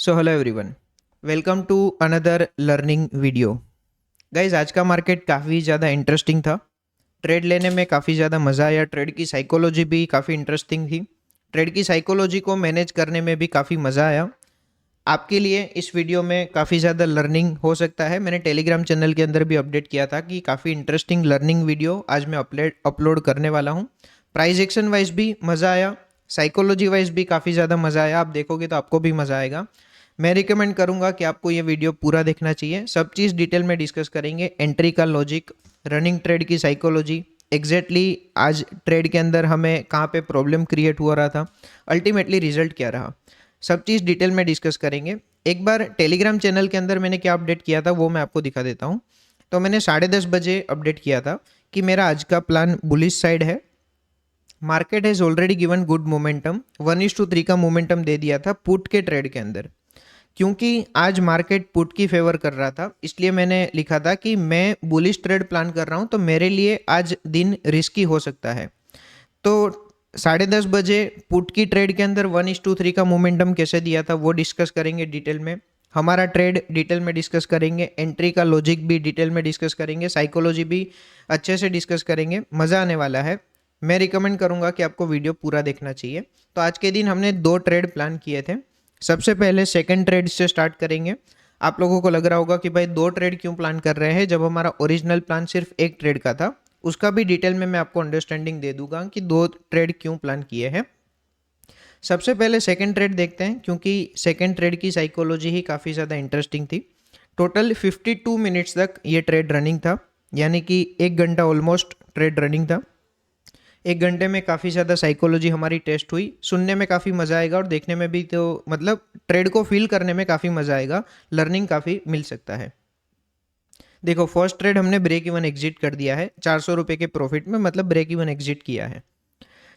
So hello everyone, welcome to another learning video. Guys, आज का market काफ़ी ज़्यादा इंटरेस्टिंग था। ट्रेड लेने में काफ़ी ज़्यादा मज़ा आया। ट्रेड की साइकोलॉजी भी काफ़ी इंटरेस्टिंग थी। ट्रेड की साइकोलॉजी को मैनेज करने में भी काफ़ी मज़ा आया। आपके लिए इस वीडियो में काफ़ी ज़्यादा लर्निंग हो सकता है। मैंने टेलीग्राम चैनल के अंदर भी अपडेट किया था कि काफ़ी इंटरेस्टिंग लर्निंग वीडियो आज मैं अपलोड करने वाला हूँ। प्राइस एक्शन वाइज भी मज़ा आया, साइकोलॉजी वाइज भी काफ़ी ज़्यादा मज़ा आया। आप देखोगे तो आपको भी मज़ा आएगा। मैं रिकमेंड करूंगा कि आपको ये वीडियो पूरा देखना चाहिए। सब चीज़ डिटेल में डिस्कस करेंगे। एंट्री का लॉजिक, रनिंग ट्रेड की साइकोलॉजी, एग्जैक्टली आज ट्रेड के अंदर हमें कहाँ पे प्रॉब्लम क्रिएट हो रहा था, अल्टीमेटली रिजल्ट क्या रहा, सब चीज़ डिटेल में डिस्कस करेंगे। एक बार टेलीग्राम चैनल के अंदर मैंने क्या अपडेट किया था वो मैं आपको दिखा देता हूँ। तो मैंने 10:30 बजे अपडेट किया था कि मेरा आज का प्लान बुलिश साइड है। Market has already given good momentum, 1:3 का मोमेंटम दे दिया था पुट के ट्रेड के अंदर। क्योंकि आज मार्केट पुट की फेवर कर रहा था, इसलिए मैंने लिखा था कि मैं बुलिश ट्रेड प्लान कर रहा हूं, तो मेरे लिए आज दिन रिस्की हो सकता है। तो 10:30 बजे पुट की ट्रेड के अंदर 1:3 का मोमेंटम कैसे दिया था वो डिस्कस करेंगे डिटेल में। हमारा ट्रेड डिटेल में डिस्कस करेंगे। एंट्री का लॉजिक भी डिटेल में डिस्कस करेंगे। साइकोलॉजी भी अच्छे से डिस्कस करेंगे। मज़ा आने वाला है। मैं रिकमेंड करूंगा कि आपको वीडियो पूरा देखना चाहिए। तो आज के दिन हमने 2 ट्रेड प्लान किए थे। सबसे पहले सेकंड ट्रेड से स्टार्ट करेंगे। आप लोगों को लग रहा होगा कि भाई 2 ट्रेड क्यों प्लान कर रहे हैं जब हमारा ओरिजिनल प्लान सिर्फ एक ट्रेड का था। उसका भी डिटेल में मैं आपको अंडरस्टैंडिंग दे दूंगा कि 2 ट्रेड क्यों प्लान किए हैं। सबसे पहले सेकंड ट्रेड देखते हैं, क्योंकि सेकंड ट्रेड की साइकोलॉजी ही काफ़ी ज़्यादा इंटरेस्टिंग थी। टोटल 52 मिनट्स तक ये ट्रेड रनिंग था, यानी कि 1 घंटा ऑलमोस्ट ट्रेड रनिंग था। 1 घंटे में काफ़ी ज़्यादा साइकोलॉजी हमारी टेस्ट हुई। सुनने में काफ़ी मज़ा आएगा और देखने में भी, तो मतलब ट्रेड को फील करने में काफ़ी मज़ा आएगा। लर्निंग काफ़ी मिल सकता है। देखो, फर्स्ट ट्रेड हमने ब्रेक इवन एग्जिट कर दिया है 400 रुपये के प्रॉफिट में, मतलब ब्रेक इवन एग्जिट किया है।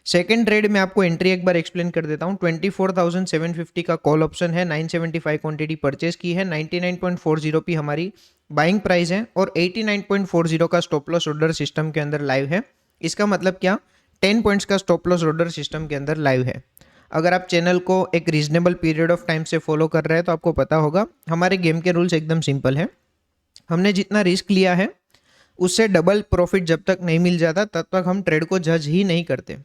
सेकेंड ट्रेड में आपको एंट्री एक बार एक्सप्लेन कर देता हूँ। 24,750 का कॉल ऑप्शन है, 975 क्वांटिटी परचेज की है, 99.40 पी हमारी बाइंग प्राइस है और 89.40 का स्टॉप लॉस ऑर्डर सिस्टम के अंदर लाइव है। इसका मतलब क्या, 10 पॉइंट्स का स्टॉप लॉस ऑर्डर सिस्टम के अंदर लाइव है। अगर आप चैनल को एक रीजनेबल पीरियड ऑफ टाइम से फॉलो कर रहे हैं तो आपको पता होगा हमारे गेम के रूल्स एकदम सिंपल है। हमने जितना रिस्क लिया है उससे डबल प्रॉफिट जब तक नहीं मिल जाता तब तक हम ट्रेड को जज ही नहीं करते,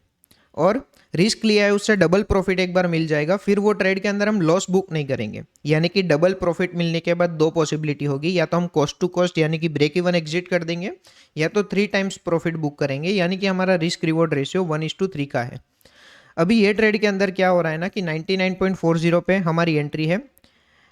और रिस्क लिया है उससे डबल प्रॉफिट एक बार मिल जाएगा फिर वो ट्रेड के अंदर हम लॉस बुक नहीं करेंगे। यानी कि डबल प्रॉफिट मिलने के बाद 2 पॉसिबिलिटी होगी, या तो हम कॉस्ट टू कॉस्ट यानी कि ब्रेक इवन एग्जिट कर देंगे, या तो 3 टाइम्स प्रॉफिट बुक करेंगे, यानी कि हमारा रिस्क रिवॉर्ड रेशियो 1:3 का है। अभी ये ट्रेड के अंदर क्या हो रहा है ना कि 99.40 पे हमारी एंट्री है।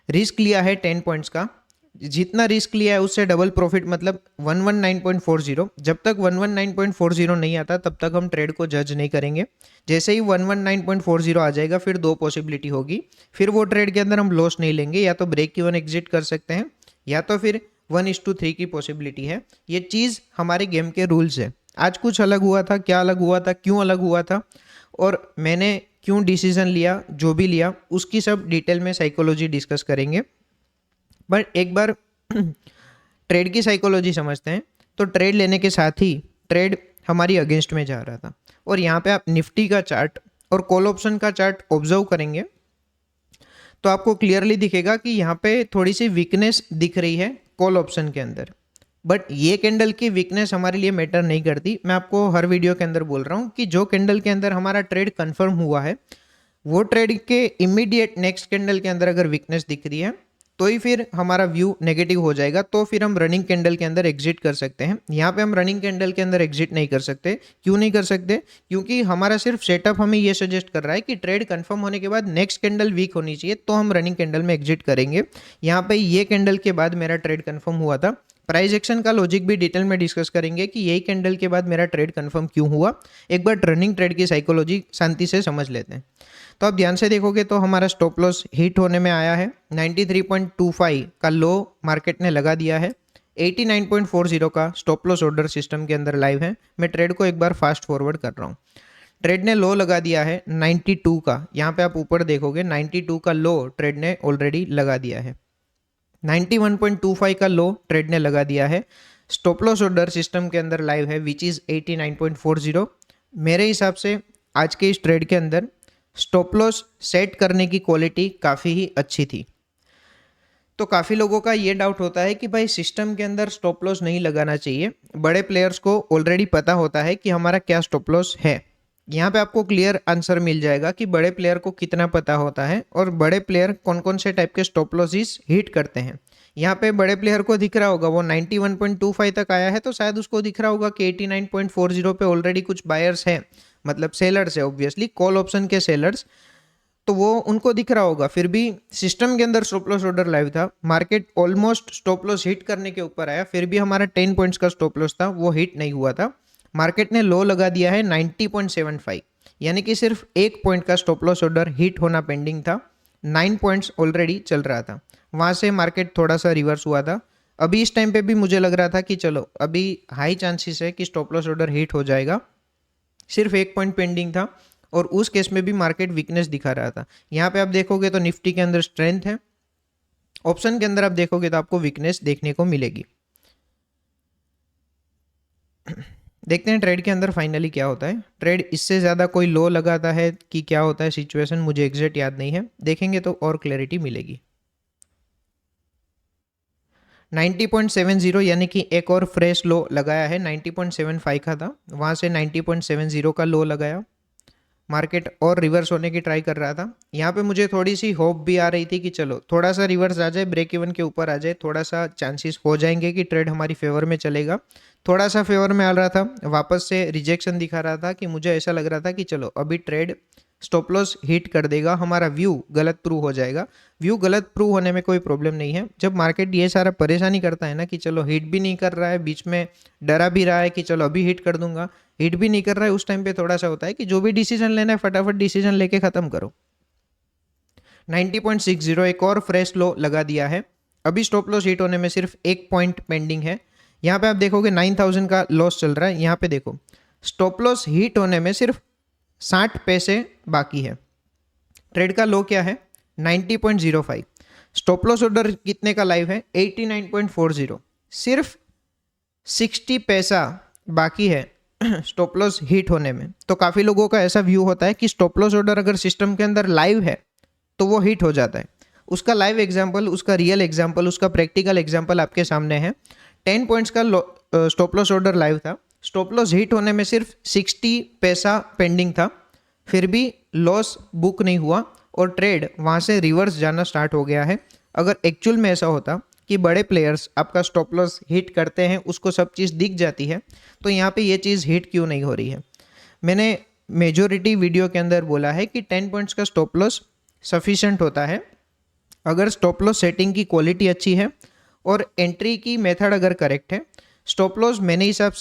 रिस्क लिया है 10 पॉइंट्स का, जितना रिस्क लिया है उससे डबल प्रॉफिट मतलब 119.40। जब तक 119.40 नहीं आता तब तक हम ट्रेड को जज नहीं करेंगे। जैसे ही 119.40 आ जाएगा फिर 2 पॉसिबिलिटी होगी, फिर वो ट्रेड के अंदर हम लॉस नहीं लेंगे, या तो ब्रेक इवन एग्जिट कर सकते हैं या तो फिर 1:3 की पॉसिबिलिटी है। ये चीज़ हमारे गेम के रूल्स है। आज कुछ अलग हुआ था, क्या अलग हुआ था, क्यों अलग हुआ था और मैंने क्यों डिसीजन लिया, जो भी लिया उसकी सब डिटेल में साइकोलॉजी डिस्कस करेंगे। बट एक बार ट्रेड की साइकोलॉजी समझते हैं। तो ट्रेड लेने के साथ ही ट्रेड हमारी अगेंस्ट में जा रहा था, और यहाँ पे आप निफ्टी का चार्ट और कॉल ऑप्शन का चार्ट ऑब्जर्व करेंगे तो आपको क्लियरली दिखेगा कि यहाँ पे थोड़ी सी वीकनेस दिख रही है कॉल ऑप्शन के अंदर। बट ये कैंडल की वीकनेस हमारे लिए मैटर नहीं करती। मैं आपको हर वीडियो के अंदर बोल रहा हूँ कि जो कैंडल के अंदर हमारा ट्रेड कंफर्म हुआ है वो ट्रेड के इमीडिएट नेक्स्ट कैंडल के अंदर अगर वीकनेस दिख रही है तो ही फिर हमारा व्यू नेगेटिव हो जाएगा, तो फिर हम रनिंग कैंडल के अंदर एग्जिट कर सकते हैं। यहाँ पे हम रनिंग कैंडल के अंदर एग्जिट नहीं कर सकते। क्यों नहीं कर सकते? क्योंकि हमारा सिर्फ सेटअप हमें ये सजेस्ट कर रहा है कि ट्रेड कंफर्म होने के बाद नेक्स्ट कैंडल वीक होनी चाहिए तो हम रनिंग कैंडल में एग्जिट करेंगे। यहाँ पे ये कैंडल के बाद मेरा ट्रेड कंफर्म हुआ था। प्राइस एक्शन का लॉजिक भी डिटेल में डिस्कस करेंगे कि यही कैंडल के बाद मेरा ट्रेड कंफर्म क्यों हुआ। एक बार रनिंग ट्रेड की साइकोलॉजी शांति से समझ लेते हैं। तो आप ध्यान से देखोगे तो हमारा स्टॉप लॉस हिट होने में आया है। 93.25 का लो मार्केट ने लगा दिया है। 89.40 का स्टॉप लॉस ऑर्डर सिस्टम के अंदर लाइव है। मैं ट्रेड को एक बार फास्ट फॉरवर्ड कर रहा हूँ। ट्रेड ने लो लगा दिया है 92 का। यहाँ पे आप ऊपर देखोगे 92 का लो ट्रेड ने ऑलरेडी लगा दिया है। 91.25 का लो ट्रेड ने लगा दिया है। स्टॉप लॉस ऑर्डर सिस्टम के अंदर लाइव है विच इज़ 89.40। मेरे हिसाब से आज के इस ट्रेड के अंदर स्टॉप लॉस सेट करने की क्वालिटी काफ़ी ही अच्छी थी। तो काफ़ी लोगों का ये डाउट होता है कि भाई सिस्टम के अंदर स्टॉप लॉस नहीं लगाना चाहिए। बड़े प्लेयर्स को ऑलरेडी पता होता है कि हमारा क्या स्टॉप लॉस है। यहाँ पे आपको क्लियर आंसर मिल जाएगा कि बड़े प्लेयर को कितना पता होता है और बड़े प्लेयर कौन कौन से टाइप के स्टॉप लॉसेस हिट करते हैं। यहाँ पे बड़े प्लेयर को दिख रहा होगा वो 91.25 तक आया है, तो शायद उसको दिख रहा होगा कि 89.40 पे ऑलरेडी कुछ बायर्स हैं, मतलब सेलर्स है, ऑब्वियसली कॉल ऑप्शन के सेलर्स, तो वो उनको दिख रहा होगा। फिर भी सिस्टम के अंदर स्टॉप लॉस ऑर्डर लाइव था, market almost stop loss hit करने के ऊपर आया, फिर भी हमारा 10 पॉइंट्स का स्टॉप लॉस था वो हिट नहीं हुआ था। मार्केट ने लो लगा दिया है 90.75, यानी कि सिर्फ 1 पॉइंट का स्टॉप लॉस ऑर्डर हिट होना पेंडिंग था। 9 पॉइंट्स ऑलरेडी चल रहा था, वहाँ से मार्केट थोड़ा सा रिवर्स हुआ था। अभी इस टाइम पे भी मुझे लग रहा था कि चलो अभी हाई चांसेस है कि स्टॉप लॉस ऑर्डर हिट हो जाएगा, सिर्फ 1 पॉइंट पेंडिंग था, और उस केस में भी मार्केट वीकनेस दिखा रहा था। यहाँ पे आप देखोगे तो निफ्टी के अंदर स्ट्रेंथ है, ऑप्शन के अंदर आप देखोगे तो आपको वीकनेस देखने को मिलेगी। देखते हैं ट्रेड के अंदर फाइनली क्या होता है। ट्रेड इससे ज़्यादा कोई लो लगाता है कि क्या होता है सिचुएशन, मुझे एग्जैक्ट याद नहीं है, देखेंगे तो और क्लैरिटी मिलेगी। 90.70 यानी कि एक और फ्रेश लो लगाया है, 90.75 का था, वहाँ से 90.70 का लो लगाया। मार्केट और रिवर्स होने की ट्राई कर रहा था। यहाँ पे मुझे थोड़ी सी होप भी आ रही थी कि चलो थोड़ा सा रिवर्स आ जाए, ब्रेक इवन के ऊपर आ जाए, थोड़ा सा चांसेस हो जाएंगे कि ट्रेड हमारी फेवर में चलेगा। थोड़ा सा फेवर में आ रहा था, वापस से रिजेक्शन दिखा रहा था कि मुझे ऐसा लग रहा था कि चलो अभी ट्रेड स्टॉप लॉस हिट कर देगा, हमारा व्यू गलत प्रूव हो जाएगा। व्यू गलत प्रूव होने में कोई प्रॉब्लम नहीं है। जब मार्केट ये सारा परेशानी करता है ना कि चलो हिट भी नहीं कर रहा है, बीच में डरा भी रहा है कि चलो अभी हिट कर दूंगा, हिट भी नहीं कर रहा है, उस टाइम पे थोड़ा सा होता है कि जो भी डिसीजन लेना है फटाफट डिसीजन लेके खत्म करो। 90.60 एक और फ्रेश लो लगा दिया है। अभी स्टॉप लॉस हिट होने में सिर्फ 1 पॉइंट पेंडिंग है। यहाँ पे आप देखोगे 9000 का लॉस चल रहा है। यहाँ पे देखो स्टॉप लॉस हिट होने में सिर्फ 60 पैसे बाकी है। ट्रेड का लो क्या है 90.05। स्टॉप लॉस ऑर्डर कितने का लाइव है 89.40, सिर्फ 60 पैसा बाकी है स्टॉप लॉस हिट होने में। तो काफ़ी लोगों का ऐसा व्यू होता है कि स्टॉप लॉस ऑर्डर अगर सिस्टम के अंदर लाइव है तो वो हिट हो जाता है। उसका लाइव एग्जांपल, उसका रियल एग्जांपल, उसका प्रैक्टिकल एग्जांपल आपके सामने है। 10 पॉइंट्स का स्टॉप लॉस ऑर्डर लाइव था, स्टॉप लॉस हिट होने में सिर्फ 60 पैसा पेंडिंग था, फिर भी लॉस बुक नहीं हुआ और ट्रेड वहाँ से रिवर्स जाना स्टार्ट हो गया है। अगर एक्चुअल में ऐसा होता कि बड़े प्लेयर्स आपका स्टॉप लॉस हिट करते हैं, उसको सब चीज़ दिख जाती है, तो यहाँ पे ये चीज़ हिट क्यों नहीं हो रही है। मैंने मेजोरिटी वीडियो के अंदर बोला है कि 10 पॉइंट्स का स्टॉप लॉस सफिशेंट होता है अगर स्टॉप लॉस सेटिंग की क्वालिटी अच्छी है और एंट्री की मेथड अगर करेक्ट है। स्टॉप लॉस मेरे हिसाब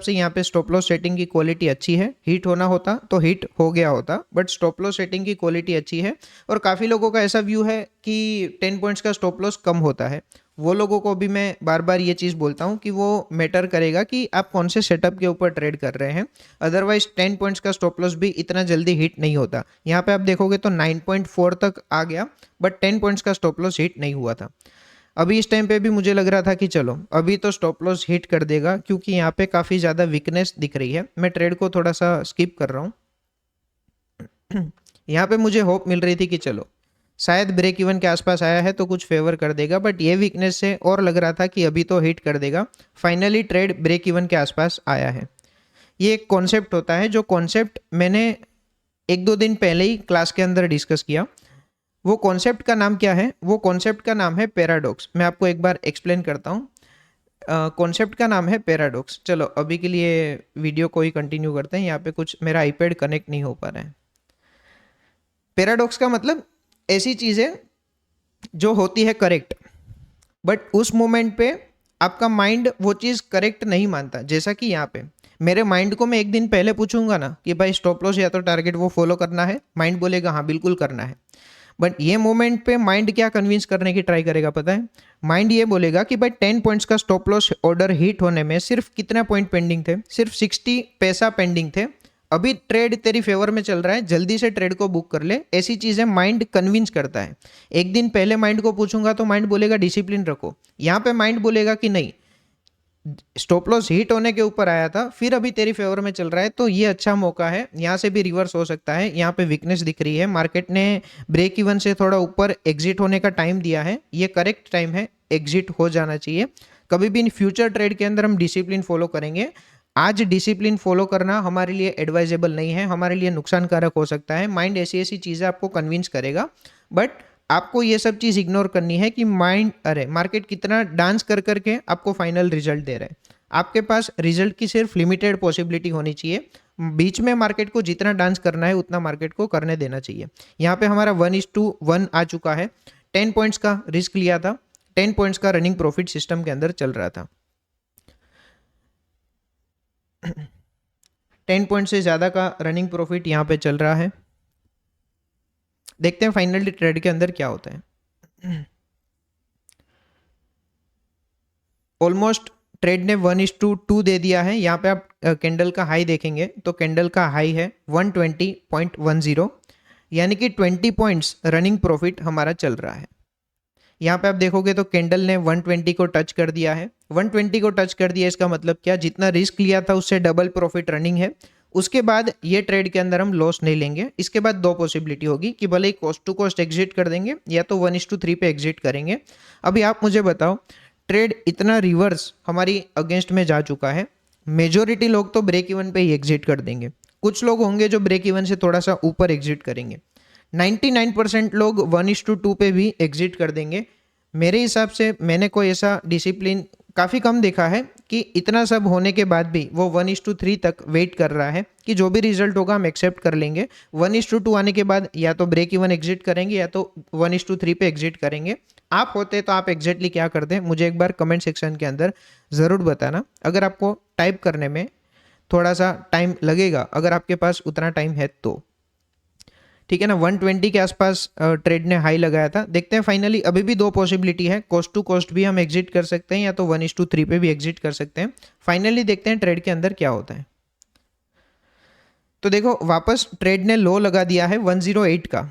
से यहाँ पे स्टॉप लॉस सेटिंग की क्वालिटी अच्छी है। हिट होना होता तो हिट हो गया होता, बट स्टॉप लॉस सेटिंग की क्वालिटी अच्छी है। और काफ़ी लोगों का ऐसा व्यू है कि 10 पॉइंट्स का स्टॉप लॉस कम होता है। वो लोगों को भी मैं बार बार ये चीज़ बोलता हूँ कि वो मैटर करेगा कि आप कौन से सेटअप के ऊपर ट्रेड कर रहे हैं। अदरवाइज 10 पॉइंट्स का स्टॉप लॉस भी इतना जल्दी हिट नहीं होता। यहाँ पे आप देखोगे तो 9.4 तक आ गया, बट 10 पॉइंट्स का स्टॉप लॉस हिट नहीं हुआ था। अभी इस टाइम पे भी मुझे लग रहा था कि चलो अभी तो स्टॉप लॉस हिट कर देगा, क्योंकि यहाँ पे काफ़ी ज़्यादा वीकनेस दिख रही है। मैं ट्रेड को थोड़ा सा स्किप कर रहा हूँ। यहाँ पे मुझे होप मिल रही थी कि चलो शायद ब्रेक इवन के आसपास आया है तो कुछ फेवर कर देगा, बट ये वीकनेस से और लग रहा था कि अभी तो हिट कर देगा। फाइनली ट्रेड ब्रेक इवन के आसपास आया है। ये एक कॉन्सेप्ट होता है, जो कॉन्सेप्ट मैंने 1-2 दिन पहले ही क्लास के अंदर डिस्कस किया। वो कॉन्सेप्ट का नाम क्या है? वो कॉन्सेप्ट का नाम है पैराडॉक्स। मैं आपको एक बार एक्सप्लेन करता हूँ। कॉन्सेप्ट का नाम है पैराडॉक्स। चलो अभी के लिए वीडियो को ही कंटिन्यू करते हैं। यहाँ पे कुछ मेरा आईपैड कनेक्ट नहीं हो पा रहा है। पैराडॉक्स का मतलब ऐसी चीज़ है जो होती है करेक्ट, बट उस मोमेंट पे आपका माइंड वो चीज़ करेक्ट नहीं मानता। जैसा कि यहाँ पे मेरे माइंड को मैं एक दिन पहले पूछूंगा ना कि भाई स्टॉप लॉस या तो टारगेट वो फॉलो करना है, माइंड बोलेगा हाँ बिल्कुल करना है। बट ये मोमेंट पे माइंड क्या कन्विंस करने की ट्राई करेगा पता है? माइंड ये बोलेगा कि भाई 10 पॉइंट्स का स्टॉप लॉस ऑर्डर हिट होने में सिर्फ कितना पॉइंट पेंडिंग थे? सिर्फ 60 पैसा पेंडिंग थे। अभी ट्रेड तेरी फेवर में चल रहा है, जल्दी से ट्रेड को बुक कर ले। ऐसी चीज़ें माइंड कन्विंस करता है। एक दिन पहले माइंड को पूछूंगा तो माइंड बोलेगा डिसिप्लिन रखो। यहाँ पे माइंड बोलेगा कि नहीं, स्टॉप लॉस हिट होने के ऊपर आया था, फिर अभी तेरी फेवर में चल रहा है, तो ये अच्छा मौका है, यहाँ से भी रिवर्स हो सकता है। यहाँ पे वीकनेस दिख रही है, मार्केट ने ब्रेक इवन से थोड़ा ऊपर एग्जिट होने का टाइम दिया है, ये करेक्ट टाइम है, एग्जिट हो जाना चाहिए। कभी भी इन फ्यूचर ट्रेड के अंदर हम डिसिप्लिन फॉलो करेंगे। आज डिसिप्लिन फॉलो करना हमारे लिए एडवाइजेबल नहीं है, हमारे लिए नुकसानकारक हो सकता है। माइंड ऐसी ऐसी चीज़ें आपको कन्विंस करेगा, बट आपको ये सब चीज़ इग्नोर करनी है कि मार्केट कितना डांस कर करके आपको फाइनल रिजल्ट दे रहा है। आपके पास रिजल्ट की सिर्फ लिमिटेड पॉसिबिलिटी होनी चाहिए। बीच में मार्केट को जितना डांस करना है उतना मार्केट को करने देना चाहिए। यहाँ पे हमारा 1:1 आ चुका है। 10 पॉइंट्स का रिस्क लिया था, 10 पॉइंट्स का रनिंग प्रॉफिट सिस्टम के अंदर चल रहा था। 10 पॉइंट से ज़्यादा का रनिंग प्रॉफिट यहाँ पे चल रहा है। देखते हैं फाइनली ट्रेड के अंदर क्या होता है। ऑलमोस्ट ट्रेड ने 1:2 दे दिया है। यहाँ पे आप कैंडल का हाई देखेंगे तो कैंडल का हाई है 120.10, यानी कि 20 पॉइंट्स रनिंग प्रॉफिट हमारा चल रहा है। यहाँ पे आप देखोगे तो कैंडल ने 120 को टच कर दिया है। 120 को टच कर दिया, इसका मतलब क्या, जितना रिस्क लिया था उससे डबल प्रॉफिट रनिंग है। उसके बाद ये ट्रेड के अंदर हम लॉस नहीं लेंगे। इसके बाद दो पॉसिबिलिटी होगी कि भले ही कॉस्ट टू कॉस्ट एग्जिट कर देंगे या तो 1:3 पे एग्जिट करेंगे। अभी आप मुझे बताओ, ट्रेड इतना रिवर्स हमारी अगेंस्ट में जा चुका है, मेजोरिटी लोग तो ब्रेक इवन पे ही एग्जिट कर देंगे। कुछ लोग होंगे जो ब्रेक इवन से थोड़ा सा ऊपर एग्जिट करेंगे। 99% लोग 1:2 पे भी एग्जिट कर देंगे। मेरे हिसाब से मैंने कोई ऐसा डिसिप्लिन काफ़ी कम देखा है कि इतना सब होने के बाद भी वो 1:3 तक वेट कर रहा है कि जो भी रिजल्ट होगा हम एक्सेप्ट कर लेंगे। 1:2 आने के बाद या तो ब्रेक इवन एग्जिट करेंगे या तो 1:3 पे एग्जिट करेंगे। आप होते तो आप एग्जैक्टली क्या करते हैं, मुझे एक बार कमेंट सेक्शन के अंदर ज़रूर बताना। अगर आपको टाइप करने में थोड़ा सा टाइम लगेगा, अगर आपके पास उतना टाइम है तो, ठीक है ना। 120 के आसपास ट्रेड ने हाई लगाया था। देखते हैं फाइनली, अभी भी दो पॉसिबिलिटी है, कॉस्ट टू कॉस्ट भी हम एग्जिट कर सकते हैं या तो 1:3 पे भी एग्जिट कर सकते हैं। फाइनली देखते हैं ट्रेड के अंदर क्या होता है। तो देखो वापस ट्रेड ने लो लगा दिया है 108 का।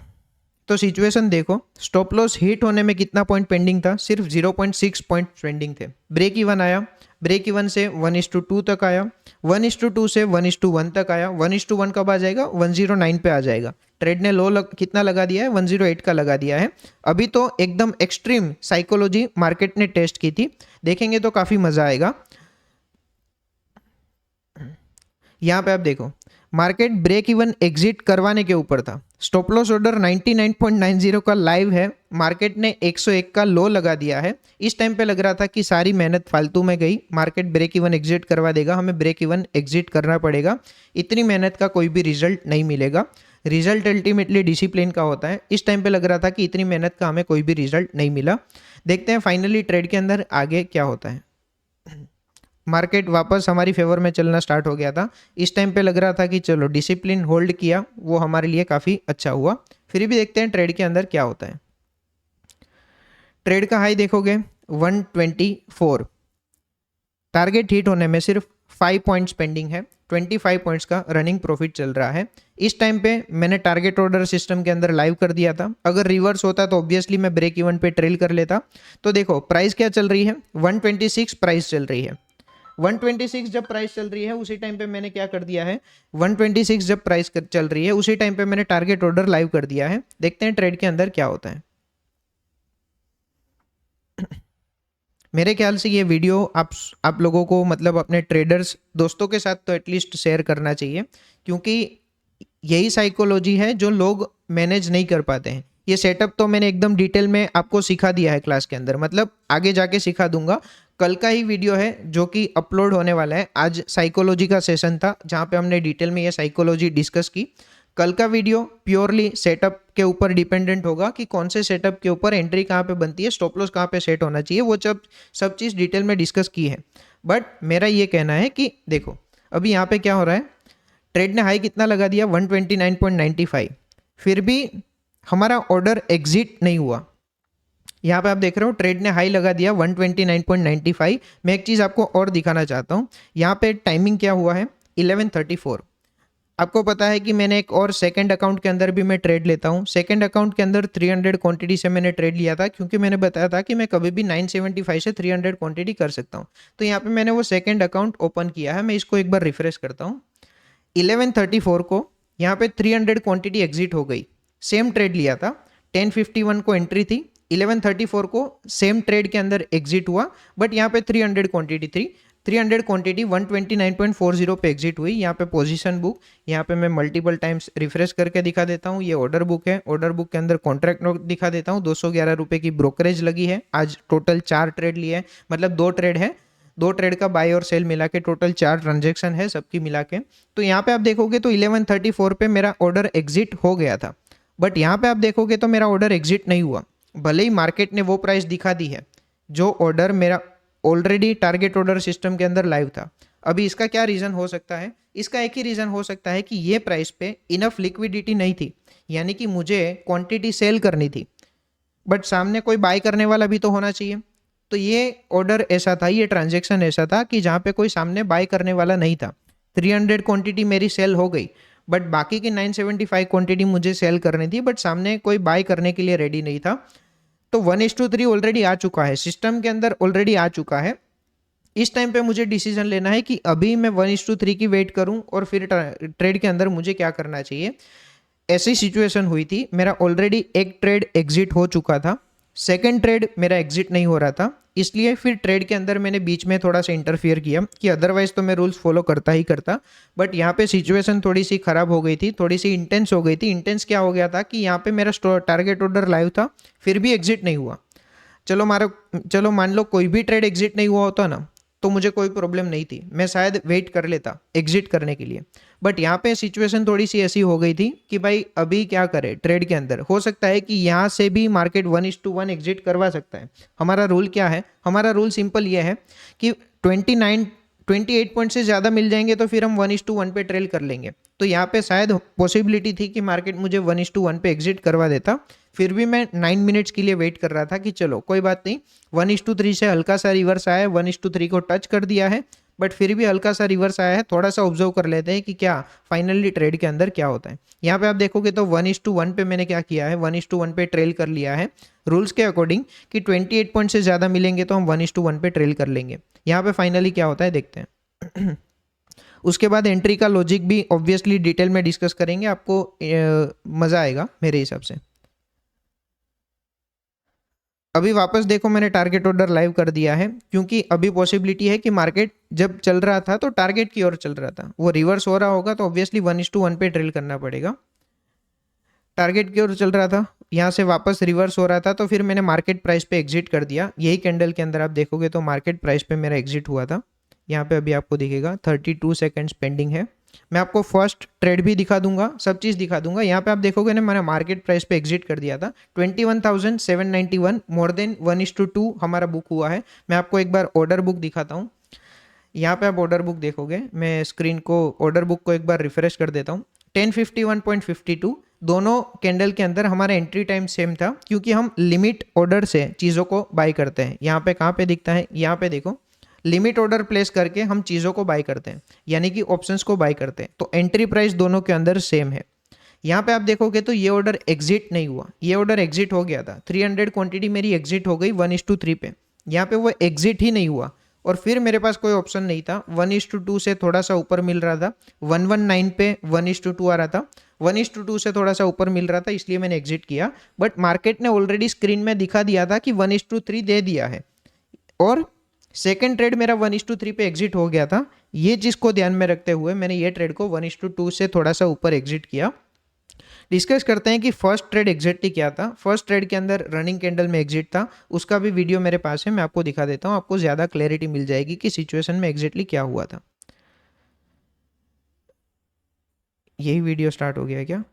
तो सिचुएशन देखो, स्टॉप लॉस हिट होने में कितना पॉइंट पेंडिंग था, सिर्फ 0.6 पॉइंट पेंडिंग थे। ब्रेक इवन आया, ब्रेक इवन से 1:2 तक आया, 1:2 से 1:1 तक आया। 1:1 कब आ जाएगा, 109 पे आ जाएगा। ट्रेड ने लो कितना लगा दिया है, 108 का लगा दिया है। अभी तो एकदम एक्सट्रीम साइकोलॉजी मार्केट ने टेस्ट की थी, देखेंगे तो काफ़ी मज़ा आएगा। यहाँ पे आप देखो, मार्केट ब्रेक इवन एग्जिट करवाने के ऊपर था। स्टॉप लॉस ऑर्डर 99.90 का लाइव है। मार्केट ने 101 का लो लगा दिया है। इस टाइम पे लग रहा था कि सारी मेहनत फालतू में गई, मार्केट ब्रेक इवन एग्जिट करवा देगा, हमें ब्रेक इवन एग्जिट करना पड़ेगा, इतनी मेहनत का कोई भी रिजल्ट नहीं मिलेगा। रिजल्ट अल्टीमेटली डिसिप्लिन का होता है। इस टाइम पे लग रहा था कि इतनी मेहनत का हमें कोई भी रिजल्ट नहीं मिला। देखते हैं फाइनली ट्रेड के अंदर आगे क्या होता है। मार्केट वापस हमारी फेवर में चलना स्टार्ट हो गया था। इस टाइम पे लग रहा था कि चलो डिसिप्लिन होल्ड किया, वो हमारे लिए काफ़ी अच्छा हुआ। फिर भी देखते हैं ट्रेड के अंदर क्या होता है। ट्रेड का हाई देखोगे 124, टारगेट हिट होने में सिर्फ 5 पॉइंट्स पेंडिंग है। 25 पॉइंट्स का रनिंग प्रॉफिट चल रहा है। इस टाइम पे मैंने टारगेट ऑर्डर सिस्टम के अंदर लाइव कर दिया था। अगर रिवर्स होता तो ऑब्वियसली मैं ब्रेक इवन पे ट्रेल कर लेता। तो देखो प्राइस क्या चल रही है, 126 प्राइस चल रही है। 126 जब प्राइस चल रही है उसी टाइम पे मैंने क्या कर दिया है, 126 जब प्राइस चल रही है उसी टाइम पे मैंने टारगेट ऑर्डर लाइव कर दिया है। देखते हैं ट्रेड के अंदर क्या होता है। मेरे ख्याल से ये वीडियो आप लोगों को, मतलब अपने ट्रेडर्स दोस्तों के साथ तो एटलीस्ट शेयर करना चाहिए, क्योंकि यही साइकोलॉजी है जो लोग मैनेज नहीं कर पाते हैं। ये सेटअप तो मैंने एकदम डिटेल में आपको सिखा दिया है क्लास के अंदर, मतलब आगे जाके सिखा दूंगा। कल का ही वीडियो है जो कि अपलोड होने वाला है। आज साइकोलॉजी का सेशन था जहाँ पे हमने डिटेल में ये साइकोलॉजी डिस्कस की। कल का वीडियो प्योरली सेटअप के ऊपर डिपेंडेंट होगा कि कौन से सेटअप के ऊपर एंट्री कहाँ पे बनती है, स्टॉप लॉस कहाँ पे सेट होना चाहिए, वो सब चीज़ डिटेल में डिस्कस की है। बट मेरा ये कहना है कि देखो अभी यहाँ पे क्या हो रहा है, ट्रेड ने हाई कितना लगा दिया 129.95, फिर भी हमारा ऑर्डर एग्जिट नहीं हुआ। यहाँ पे आप देख रहे हो ट्रेड ने हाई लगा दिया 129.95। मैं एक चीज़ आपको और दिखाना चाहता हूँ। यहाँ पे टाइमिंग क्या हुआ है, 11:34। आपको पता है कि मैंने एक और सेकंड अकाउंट के अंदर भी मैं ट्रेड लेता हूँ। सेकंड अकाउंट के अंदर 300 क्वांटिटी से मैंने ट्रेड लिया था, क्योंकि मैंने बताया था कि मैं कभी भी 975 से 300 क्वांटिटी कर सकता हूँ। तो यहाँ पे मैंने वो सेकंड अकाउंट ओपन किया है। मैं इसको एक बार रिफ्रेश करता हूँ। 1134 को यहाँ पे 300 क्वांटिटी एग्जिट हो गई। सेम ट्रेड लिया था, 1051 को एंट्री थी, 1134 को सेम ट्रेड के अंदर एग्जिट हुआ, बट यहाँ पे 300 क्वांटिटी थी। 300 क्वांटिटी 129.40 पे एग्जिट हुई। यहाँ पे पोजीशन बुक, यहाँ पे मैं मल्टीपल टाइम्स रिफ्रेश करके दिखा देता हूँ। ये ऑर्डर बुक है, ऑर्डर बुक के अंदर कॉन्ट्रैक्ट नोट दिखा देता हूँ। 211 रुपये की ब्रोकरेज लगी है। आज टोटल 4 ट्रेड लिए हैं, मतलब 2 ट्रेड है, 2 ट्रेड का बाय और सेल मिला के टोटल 4 ट्रांजेक्शन है सबकी मिला के। तो यहाँ पे आप देखोगे तो 1134 पे मेरा ऑर्डर एग्जिट हो गया था, बट यहाँ पे आप देखोगे तो मेरा ऑर्डर एग्जिट नहीं हुआ। भले ही मार्केट ने वो प्राइस दिखा दी है जो ऑर्डर मेरा ऑलरेडी टारगेट ऑर्डर सिस्टम के अंदर लाइव था। अभी इसका क्या रीज़न हो सकता है? इसका एक ही रीज़न हो सकता है कि ये प्राइस पे इनफ लिक्विडिटी नहीं थी, यानी कि मुझे क्वांटिटी सेल करनी थी, बट सामने कोई बाय करने वाला भी तो होना चाहिए। तो ये ऑर्डर ऐसा था, ये ट्रांजेक्शन ऐसा था कि जहाँ पे कोई सामने बाय करने वाला नहीं था। 300 क्वांटिटी मेरी सेल हो गई, बट बाकी की 975 क्वांटिटी मुझे सेल करनी थी, बट सामने कोई बाय करने के लिए रेडी नहीं था। तो 1:3 ऑलरेडी आ चुका है, सिस्टम के अंदर ऑलरेडी आ चुका है। इस टाइम पे मुझे डिसीजन लेना है कि अभी मैं 1:3 की वेट करूं और फिर ट्रेड के अंदर मुझे क्या करना चाहिए। ऐसी सिचुएशन हुई थी, मेरा ऑलरेडी एक ट्रेड एग्जिट हो चुका था, सेकंड ट्रेड मेरा एग्जिट नहीं हो रहा था, इसलिए फिर ट्रेड के अंदर मैंने बीच में थोड़ा सा इंटरफियर किया कि अदरवाइज तो मैं रूल्स फॉलो करता ही करता। बट यहाँ पे सिचुएशन थोड़ी सी खराब हो गई थी, थोड़ी सी इंटेंस हो गई थी। इंटेंस क्या हो गया था कि यहाँ पे मेरा टारगेट ऑर्डर लाइव था, फिर भी एग्जिट नहीं हुआ। चलो मान लो कोई भी ट्रेड एग्जिट नहीं हुआ होता ना, तो मुझे कोई प्रॉब्लम नहीं थी, मैं शायद वेट कर लेता एग्जिट करने के लिए। बट यहाँ पे सिचुएशन थोड़ी सी ऐसी हो गई थी कि भाई अभी क्या करें। ट्रेड के अंदर हो सकता है कि यहाँ से भी मार्केट 1:1 एग्जिट करवा सकता है। हमारा रूल क्या है? हमारा रूल सिंपल ये है कि 28 पॉइंट से ज़्यादा मिल जाएंगे तो फिर हम 1:1 पे ट्रेल कर लेंगे। तो यहाँ पे शायद पॉसिबिलिटी थी कि मार्केट मुझे 1:1 पे एग्जिट करवा देता, फिर भी मैं 9 मिनट्स के लिए वेट कर रहा था कि चलो कोई बात नहीं, 1:3 से हल्का सा रिवर्स आया है, 1:3 को टच कर दिया है, बट फिर भी हल्का सा रिवर्स आया है। थोड़ा सा ऑब्जर्व कर लेते हैं कि क्या फाइनली ट्रेड के अंदर क्या होता है। यहाँ पे आप देखोगे तो 1:1 पे मैंने क्या किया है, 1:1 पे ट्रेल कर लिया है रूल्स के अकॉर्डिंग कि 28 पॉइंट से ज़्यादा मिलेंगे तो हम 1:1 पे ट्रेल कर लेंगे। यहाँ पे फाइनली क्या होता है देखते हैं। उसके बाद एंट्री का लॉजिक भी ऑब्वियसली डिटेल में डिस्कस करेंगे, आपको मज़ा आएगा मेरे हिसाब से। अभी वापस देखो मैंने टारगेट ऑर्डर लाइव कर दिया है, क्योंकि अभी पॉसिबिलिटी है कि मार्केट जब चल रहा था तो टारगेट की ओर चल रहा था, वो रिवर्स हो रहा होगा तो ऑब्वियसली 1:1 पे ट्रेल करना पड़ेगा। टारगेट की ओर चल रहा था, यहाँ से वापस रिवर्स हो रहा था, तो फिर मैंने मार्केट प्राइस पे एग्जिट कर दिया। यही कैंडल के अंदर आप देखोगे तो मार्केट प्राइस पे मेरा एग्जिट हुआ था। यहाँ पे अभी आपको दिखेगा 32 सेकेंड्स पेंडिंग है। मैं आपको फर्स्ट ट्रेड भी दिखा दूंगा, सब चीज़ दिखा दूंगा। यहाँ पे आप देखोगे ना, मैंने मार्केट प्राइस पे एग्जिट कर दिया था 21,791, मोर देन 1:2 हमारा बुक हुआ है। मैं आपको एक बार ऑर्डर बुक दिखाता हूँ। यहाँ पे आप ऑर्डर बुक देखोगे, मैं स्क्रीन को ऑर्डर बुक को एक बार रिफ्रेश कर देता हूँ। 1051.52 दोनों कैंडल के अंदर हमारा एंट्री टाइम सेम था, क्योंकि हम लिमिट ऑर्डर से चीज़ों को बाई करते हैं। यहाँ पे कहाँ पे दिखता है, यहाँ पे देखो, लिमिट ऑर्डर प्लेस करके हम चीज़ों को बाई करते हैं, यानी कि ऑप्शंस को बाई करते हैं। तो एंट्री प्राइस दोनों के अंदर सेम है। यहाँ पे आप देखोगे तो ये ऑर्डर एग्जिट नहीं हुआ, ये ऑर्डर एग्जिट हो गया था। 300 क्वांटिटी मेरी एग्जिट हो गई 1:3 पे, यहाँ पे वो एग्जिट ही नहीं हुआ, और फिर मेरे पास कोई ऑप्शन नहीं था। 1:2 से थोड़ा सा ऊपर मिल रहा था, 119 पे 1:2 आ रहा था, 1:2 से थोड़ा सा ऊपर मिल रहा था, इसलिए मैंने एग्जिट किया। बट मार्केट ने ऑलरेडी स्क्रीन में दिखा दिया था कि 1:3 दे दिया है, और सेकेंड ट्रेड मेरा 1:3 पे एग्जिट हो गया था। ये चीज़ को ध्यान में रखते हुए मैंने ये ट्रेड को 1:2 से थोड़ा सा ऊपर एग्जिट किया। डिस्कस करते हैं कि फर्स्ट ट्रेड एग्जैक्टली क्या था। फर्स्ट ट्रेड के अंदर रनिंग कैंडल में एग्जिट था, उसका भी वीडियो मेरे पास है, मैं आपको दिखा देता हूँ, आपको ज़्यादा क्लैरिटी मिल जाएगी कि सिचुएशन में एग्जैक्टली क्या हुआ था। यही वीडियो स्टार्ट हो गया क्या?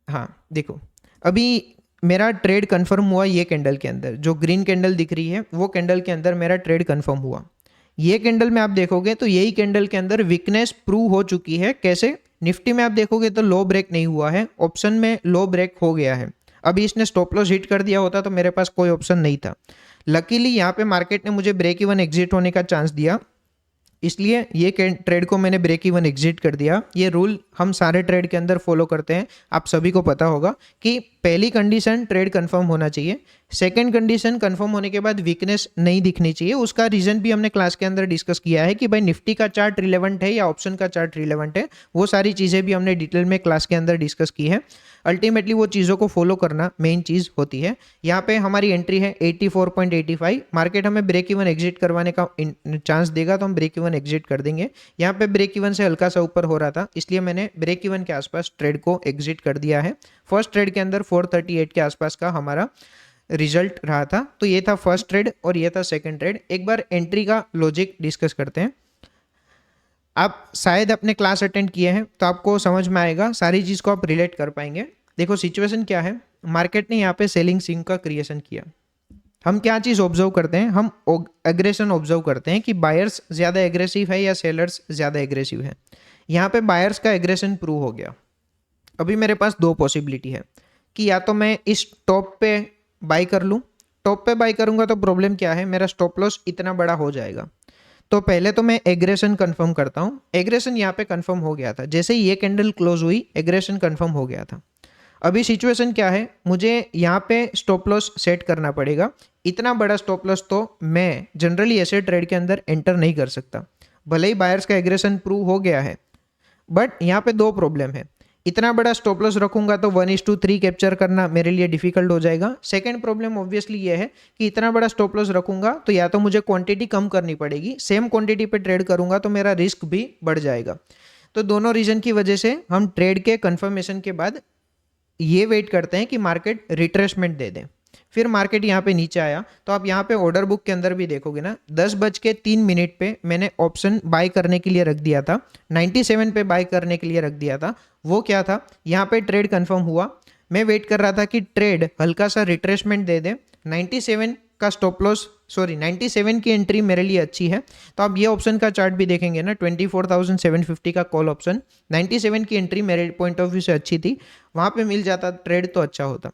हाँ देखो, अभी मेरा ट्रेड कंफर्म हुआ ये कैंडल के अंदर, जो ग्रीन कैंडल दिख रही है वो कैंडल के अंदर मेरा ट्रेड कंफर्म हुआ। ये कैंडल में आप देखोगे तो यही कैंडल के अंदर वीकनेस प्रूव हो चुकी है। कैसे? निफ्टी में आप देखोगे तो लो ब्रेक नहीं हुआ है, ऑप्शन में लो ब्रेक हो गया है। अभी इसने स्टॉप लॉस हिट कर दिया होता तो मेरे पास कोई ऑप्शन नहीं था। लकीली यहाँ पे मार्केट ने मुझे ब्रेक इवन एग्जिट होने का चांस दिया, इसलिए ये ट्रेड को मैंने ब्रेक इवन एग्जिट कर दिया। ये रूल हम सारे ट्रेड के अंदर फॉलो करते हैं, आप सभी को पता होगा कि पहली कंडीशन ट्रेड कंफर्म होना चाहिए, सेकंड कंडीशन कंफर्म होने के बाद वीकनेस नहीं दिखनी चाहिए। उसका रीजन भी हमने क्लास के अंदर डिस्कस किया है कि भाई निफ्टी का चार्ट रिलेवेंट है या ऑप्शन का चार्ट रिलेवेंट है, वो सारी चीज़ें भी हमने डिटेल में क्लास के अंदर डिस्कस की है। अल्टीमेटली वो चीज़ों को फॉलो करना मेन चीज़ होती है। यहाँ पे हमारी एंट्री है 84.85, मार्केट हमें ब्रेक इवन एग्जिट करवाने का चांस देगा तो हम ब्रेक इवन एग्जिट कर देंगे। यहाँ पे ब्रेक इवन से हल्का सा ऊपर हो रहा था, इसलिए मैंने ब्रेक इवन के आसपास ट्रेड को एग्जिट कर दिया है। फर्स्ट ट्रेड के अंदर 438 के आसपास का हमारा रिजल्ट रहा था। तो ये था फर्स्ट ट्रेड और ये था सेकंड ट्रेड। एक बार एंट्री का लॉजिक डिस्कस करते हैं। आप शायद अपने क्लास अटेंड किए हैं तो आपको समझ में आएगा, सारी चीज़ को आप रिलेट कर पाएंगे। देखो सिचुएशन क्या है, मार्केट ने यहाँ पे सेलिंग सिंक का क्रिएशन किया। हम क्या चीज़ ऑब्जर्व करते हैं, हम एग्रेशन ऑब्जर्व करते हैं कि बायर्स ज़्यादा एग्रेसिव है या सेलर्स ज़्यादा एग्रेसिव है। यहाँ पे बायर्स का एग्रेशन प्रूव हो गया। अभी मेरे पास दो पॉसिबिलिटी है कि या तो मैं इस टॉप पे बाई कर लूँ, टॉप पे बाई करूँगा तो प्रॉब्लम क्या है, मेरा स्टॉप लॉस इतना बड़ा हो जाएगा। तो पहले तो मैं एग्रेशन कंफर्म करता हूँ। एग्रेशन यहाँ पे कंफर्म हो गया था, जैसे ही ये कैंडल क्लोज हुई एग्रेशन कंफर्म हो गया था। अभी सिचुएशन क्या है, मुझे यहाँ पे स्टॉप लॉस सेट करना पड़ेगा। इतना बड़ा स्टॉप लॉस तो मैं जनरली ऐसे ट्रेड के अंदर एंटर नहीं कर सकता, भले ही बायर्स का एग्रेशन प्रूव हो गया है। बट यहाँ पे दो प्रॉब्लम है, इतना बड़ा स्टॉप लॉस रखूंगा तो 1:3 कैप्चर करना मेरे लिए डिफिकल्ट हो जाएगा। सेकंड प्रॉब्लम ऑब्वियसली ये है कि इतना बड़ा स्टॉप लॉस रखूंगा तो या तो मुझे क्वांटिटी कम करनी पड़ेगी, सेम क्वांटिटी पे ट्रेड करूंगा तो मेरा रिस्क भी बढ़ जाएगा। तो दोनों रीजन की वजह से हम ट्रेड के कंफर्मेशन के बाद ये वेट करते हैं कि मार्केट रिट्रेसमेंट दे दें। फिर मार्केट यहाँ पे नीचे आया तो आप यहाँ पे ऑर्डर बुक के अंदर भी देखोगे ना, 10:03 पे मैंने ऑप्शन बाय करने के लिए रख दिया था, 97 पे बाय करने के लिए रख दिया था। वो क्या था, यहाँ पे ट्रेड कंफर्म हुआ, मैं वेट कर रहा था कि ट्रेड हल्का सा रिट्रेसमेंट दे दे। 97 का स्टॉप लॉस, सॉरी 97 की एंट्री मेरे लिए अच्छी है। तो आप ये ऑप्शन का चार्ट भी देखेंगे ना, 24,750 का कॉल ऑप्शन, 97 की एंट्री मेरे पॉइंट ऑफ व्यू से अच्छी थी, वहाँ पे मिल जाता ट्रेड तो अच्छा होता।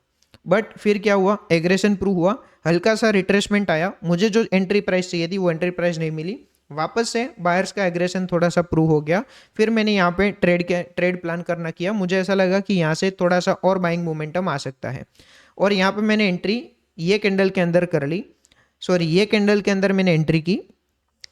बट फिर क्या हुआ, एग्रेशन प्रूव हुआ, हल्का सा रिट्रेसमेंट आया, मुझे जो एंट्री प्राइस चाहिए थी वो एंट्री प्राइस नहीं मिली, वापस से बायर्स का एग्रेशन थोड़ा सा प्रूव हो गया। फिर मैंने यहाँ पे ट्रेड प्लान करना किया, मुझे ऐसा लगा कि यहाँ से थोड़ा सा और बाइंग मोमेंटम आ सकता है, और यहाँ पे मैंने एंट्री ये कैंडल के अंदर कर ली, सॉरी ये कैंडल के अंदर मैंने एंट्री की।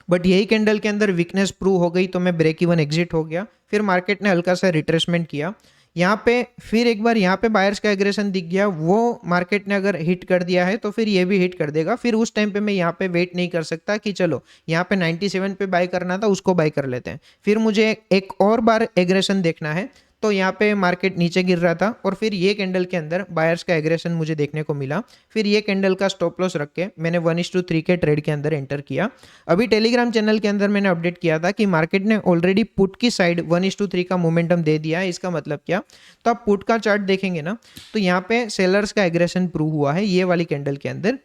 बट यही कैंडल के अंदर वीकनेस प्रूव हो गई तो मैं ब्रेक इवन एग्जिट हो गया। फिर मार्केट ने हल्का सा रिट्रेसमेंट किया यहाँ पे, फिर एक बार यहाँ पे बायर्स का एग्रेशन दिख गया, वो मार्केट ने अगर हिट कर दिया है तो फिर ये भी हिट कर देगा। फिर उस टाइम पे मैं यहाँ पे वेट नहीं कर सकता कि चलो यहाँ पे 97 पे बाय करना था उसको बाय कर लेते हैं, फिर मुझे एक और बार एग्रेशन देखना है। तो यहाँ पे मार्केट नीचे गिर रहा था और फिर ये कैंडल के अंदर बायर्स का एग्रेशन मुझे देखने को मिला। फिर ये कैंडल का स्टॉप लॉस रख के मैंने 1:3 के ट्रेड के अंदर एंटर किया। अभी टेलीग्राम चैनल के अंदर मैंने अपडेट किया था कि मार्केट ने ऑलरेडी पुट की साइड 1:3 का मोमेंटम दे दिया है। इसका मतलब क्या, तो आप पुट का चार्ट देखेंगे ना तो यहाँ पे सेलर्स का एग्रेशन प्रूव हुआ है ये वाली कैंडल के अंदर।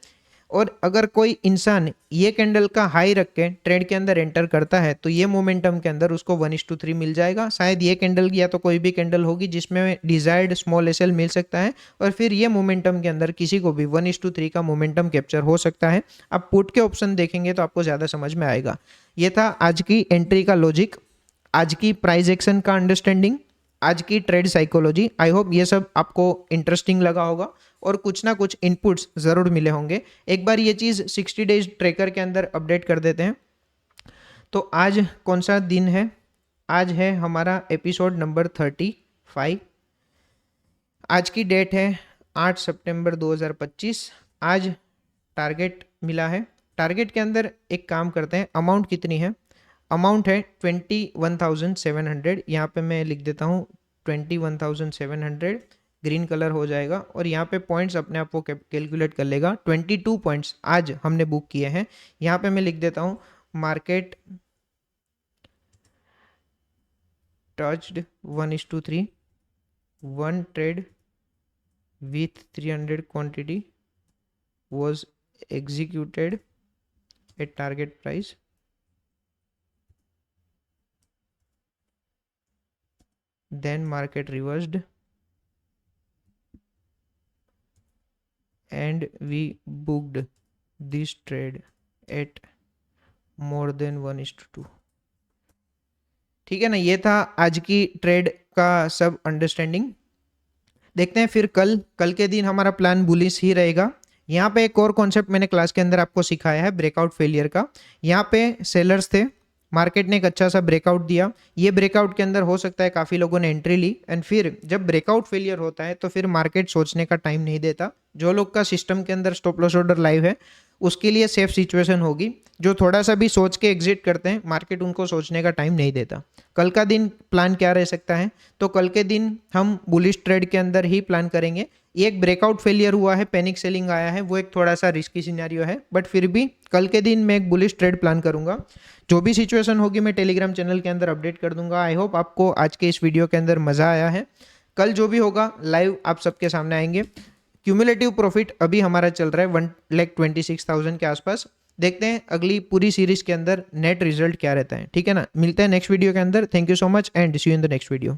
और अगर कोई इंसान ये कैंडल का हाई रख के ट्रेड के अंदर एंटर करता है तो ये मोमेंटम के अंदर उसको 1:3 मिल जाएगा। शायद ये कैंडल या तो कोई भी कैंडल होगी जिसमें डिजायर्ड स्मॉल एसएल मिल सकता है, और फिर ये मोमेंटम के अंदर किसी को भी 1:3 का मोमेंटम कैप्चर हो सकता है। आप पुट के ऑप्शन देखेंगे तो आपको ज़्यादा समझ में आएगा। ये था आज की एंट्री का लॉजिक, आज की प्राइस एक्शन का अंडरस्टैंडिंग, आज की ट्रेड साइकोलॉजी। आई होप ये सब आपको इंटरेस्टिंग लगा होगा और कुछ ना कुछ इनपुट्स ज़रूर मिले होंगे। एक बार ये चीज़ 60 डेज ट्रैकर के अंदर अपडेट कर देते हैं। तो आज कौन सा दिन है, आज है हमारा एपिसोड नंबर 35। आज की डेट है 8 सितंबर 2025। आज टारगेट मिला है, टारगेट के अंदर एक काम करते हैं, अमाउंट कितनी है, अमाउंट है 21,700। यहाँ पे मैं लिख देता हूँ 21,700, ग्रीन कलर हो जाएगा, और यहाँ पे पॉइंट्स अपने आप वो कैलकुलेट कर लेगा। 22 पॉइंट्स आज हमने बुक किए हैं। यहाँ पे मैं लिख देता हूँ market touched 1:3, one trade with 300 quantity was executed at target price, then market reversed and we booked this trade at more than 1:2. ठीक है ना, ये था आज की ट्रेड का सब अंडरस्टैंडिंग। देखते हैं फिर कल के दिन हमारा प्लान बुलिश ही रहेगा। यहाँ पे एक और कॉन्सेप्ट मैंने क्लास के अंदर आपको सिखाया है ब्रेकआउट फेलियर का। यहाँ पे सेलर्स थे, मार्केट ने एक अच्छा सा ब्रेकआउट दिया, ये ब्रेकआउट के अंदर हो सकता है काफ़ी लोगों ने एंट्री ली, एंड फिर जब ब्रेकआउट फेलियर होता है तो फिर मार्केट सोचने का टाइम नहीं देता। जो लोग का सिस्टम के अंदर स्टॉप लॉस ऑर्डर लाइव है उसके लिए सेफ सिचुएशन होगी। जो थोड़ा सा भी सोच के एग्जिट करते हैं मार्केट उनको सोचने का टाइम नहीं देता। कल का दिन प्लान क्या रह सकता है, तो कल के दिन हम बुलिश ट्रेड के अंदर ही प्लान करेंगे। ये एक ब्रेकआउट फेलियर हुआ है, पैनिक सेलिंग आया है, वो एक थोड़ा सा रिस्की सिनेरियो है, बट फिर भी कल के दिन मैं एक बुलिश ट्रेड प्लान करूंगा। जो भी सिचुएशन होगी मैं टेलीग्राम चैनल के अंदर अपडेट कर दूंगा। आई होप आपको आज के इस वीडियो के अंदर मज़ा आया है। कल जो भी होगा लाइव आप सबके सामने आएंगे। क्यूमुलेटिव प्रॉफिट अभी हमारा चल रहा है 1,26,000 के आसपास। देखते हैं अगली पूरी सीरीज के अंदर नेट रिजल्ट क्या रहता है। ठीक है ना, मिलते हैं नेक्स्ट वीडियो के अंदर। Thank you so much and see you in the next video.